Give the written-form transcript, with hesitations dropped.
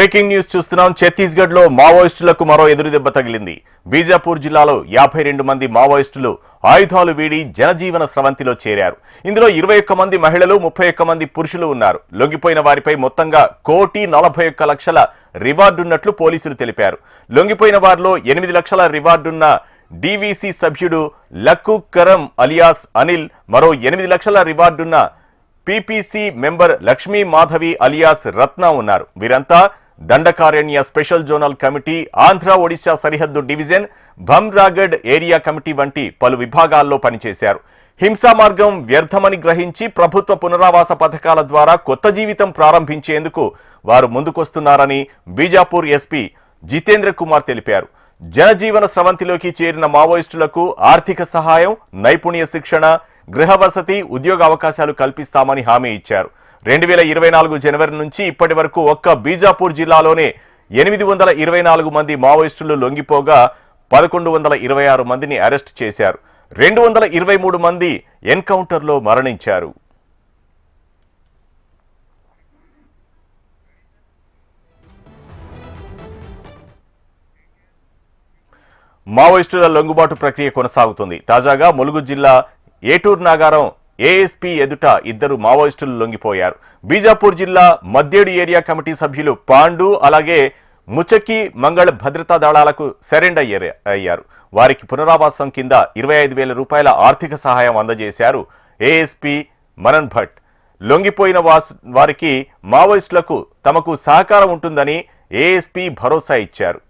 Breaking news చూస్తున్నాం. ఛత్తీస్గఢ్ లో మావోయిస్టులకు మరో ఎదురుదెబ్బ తగిలింది. బీజాపూర్ జిల్లాలో 52 మంది మావోయిస్టులు ఆయుధాలు వీడి జనజీవన స్రవంతిలో చేరారు. ఇందులో 21 మంది మహిళలు, 31 మంది పురుషులు ఉన్నారు. లొంగిపోయిన వారిపై మొత్తంగా 1,41,00,000 రివార్డున్నట్లు పోలీసులు తెలిపారు. లొంగిపోయిన వారిలో 8 లక్షల రివార్డున్న డీవీసీ సభ్యుడు లక్కు కరం అలియాస్ అనిల్, మరో 8 లక్షల రివార్డున్న PPC member Lakshmi Madhavi alias Ratna ఉన్నారు. వీరంతా Dandakaranya special zonal committee, Andhra Odisha సరిహద్దు డివిజన్, భమ్రాగఢ్ ఏరియా కమిటీ వంటి పలు విభాగాల్లో పనిచేశారు. హింసా మార్గం వ్యర్థమని గ్రహించి ప్రభుత్వ పునరావాస పథకాల ద్వారా కొత్త జీవితం ప్రారంభించేందుకు వారు ముందుకొస్తున్నారని బీజాపూర్ ఎస్పీ జితేంద్ర కుమార్ తెలిపారు. జనజీవన స్రవంతిలోకి చేరిన మావోయిస్టులకు ఆర్థిక సహాయం, నైపుణ్య శిక్షణ, గృహ వసతి, ఉద్యోగ అవకాశాలు కల్పిస్తామని హామీ ఇచ్చారు. 2024 జనవరి నుంచి ఇప్పటి వరకు ఒక్క బీజాపూర్ జిల్లాలోనే 824 మంది మావోయిస్టులు లొంగిపోగా 1126 మందిని అరెస్ట్ చేశారు. 223 మంది ఎన్కౌంటర్లో మరణించారు. మావోయిస్టుల లొంగుబాటు ప్రక్రియ కొనసాగుతుంది. తాజాగా ములుగు జిల్లా ఏటూరు నాగారం ఏఎస్పీ ఎదుట 2 మావోయిస్టులు లొంగిపోయారు. బీజాపూర్ జిల్లా మద్దేడు ఏరియా కమిటీ సభ్యులు పాండు, అలాగే ముచకి మంగళ భద్రతా దళాలకు సరెండర్ అయ్యారు. వారికి పునరావాసం కింద 25,000 రూపాయల ఆర్థిక సహాయం అందజేశారు ఏఎస్పీ మనన్ భట్. లొంగిపోయిన వారికి మావోయిస్టులకు తమకు సహకారం ఉంటుందని ఏఎస్పీ భరోసా ఇచ్చారు.